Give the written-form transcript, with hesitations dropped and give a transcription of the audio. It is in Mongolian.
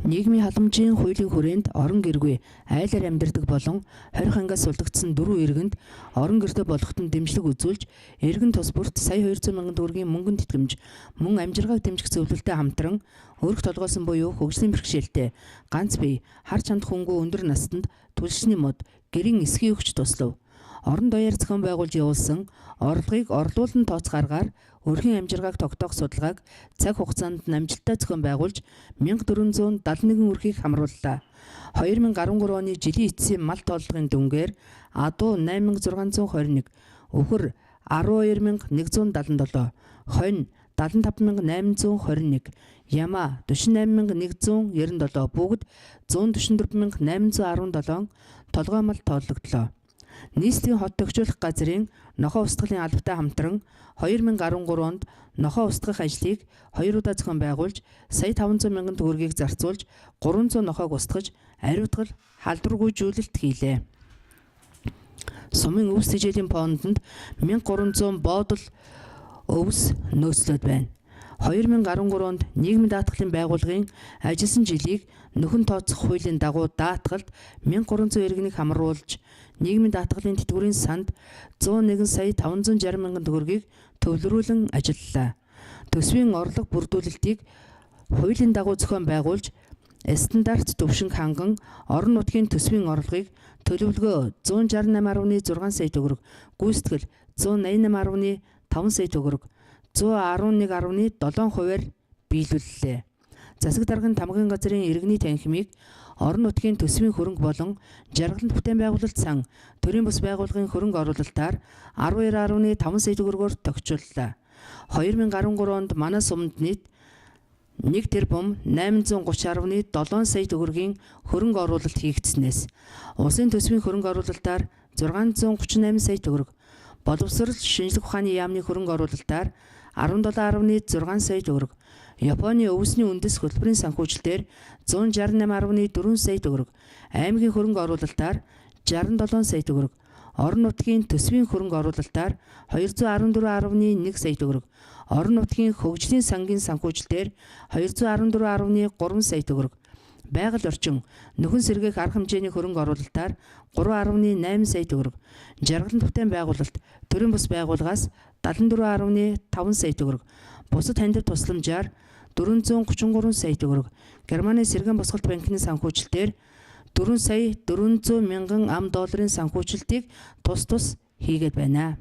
Нийгмийн халамжийн хуулийн хүрээнд орон гэргүй айлаар амьдардаг болон 20 ангиас сулдагдсан 4 иргэнд орон гэртээ болоход нь дэмжлэг үзүүлж, иргэн тус бүрт сая 200 мянган төгрөгийн мөнгөн тэтгэмж, мөн амжиргааг дэмжих зөвлөлтөд хамтран өргөх толгойсон буюу хөгжлийн бэрхшээлтэй ганц бие, харж хандах хөнгөө өндөр настанд түлшний мод, гэрийн эсхий өгч туслав. Орон даяар зохион байгуулж явуулсан орлогыг орлуулан тооцгааргаар өрхийн амжиргааг тогтоох судалгааг цаг хугацаанд амжилттай зохион байгуулж 1471 өрхийг хамрууллаа. 2013 оны жилийн эцсийн мал тооллогын дүнгээр адуу 8621, өхөр 12177, хонь 75821, яма 48197 бүгд 144817 толгой мал тоологдлоо. Нийслэлийн хот төгжүүлэх газрын нохоо устгахын албатай хамтран 2013 онд нохоо устгах ажлыг 2 удаа зохион байгуулж сая 500 мянган төгрөгийг зарцуулж 300 нохоог устгаж ариутгал халдваргүйжүүлэлт хийлээ. Сумын өвс тэжээлийн фондонд 1300 боодол өвс нөөцлөд байна. 2013 онд нийгмийн даатгалын байгууллагын ажилласан жилийг нөхөн тооцох хуулийн дагуу даатгалд 1300 иргэнийг хамруулж нийгмийн даатгалын тэтгэврийн санд 101 сая 560 мянган төгрөгийг төвлөрүүлэн ажиллалаа. Төсвийн орлого бүрдүүлэлтийг хуулийн дагуу зохион байгуулж стандарт төвшинг ханган орон нутгийн төсвийн орлогыг төлөвлөгөө 168.6 сая төгрөг, гүйцэтгэл 188.5 сая төгрөг, 111.7%-аар биелүүллээ. Засаг даргын тамгын газрын иргэний танхимыг орон нутгийн төсвийн хөрөнгө болон жаргалант бүтээн байгуулалт сан төрийн бус байгууллагын хөрөнгө оруулалтаар 12.5 сая төгрөгөөр тохижууллаа. 2013 онд манай сумд нийт 1 тэрбум 830.7 сая төгрөгийн хөрөнгө оруулалт хийгдснээс улсын төсвийн хөрөнгө оруулалтаар 638 сая төгрөг, боловсрол шинжлэх ухааны яамны хөрөнгө оруулалтаар 17.6 сая төгрөг, Японы өвсний үндэс хөтөлбөрийн санхүүжилтээр 168.4 сая төгрөг, аймгийн хөрөнгө оруулалтаар 67 сая төгрөг, орон нутгийн төсвийн хөрөнгө оруулалтаар 214.1 сая төгрөг, орон нутгийн хөгжлийн сангийн санхүүжилтээр 214.3 сая төгрөг, байгаль орчин нөхөн сэргээх арга хэмжээний хөрөнгө оруулалтаар 3.8 сая төгрөг, жаргалант бүтээн байгуулалт төрийн бус байгууллагаас 74.5 сая төгрөг, бусад хандив тусламжаар 433 сая төгрөг, Германы сэргээн босголт банкны санхүүжилтээр 4 сая 400 мянган ам долларын санхүүжилтийг тус хийгээд байна.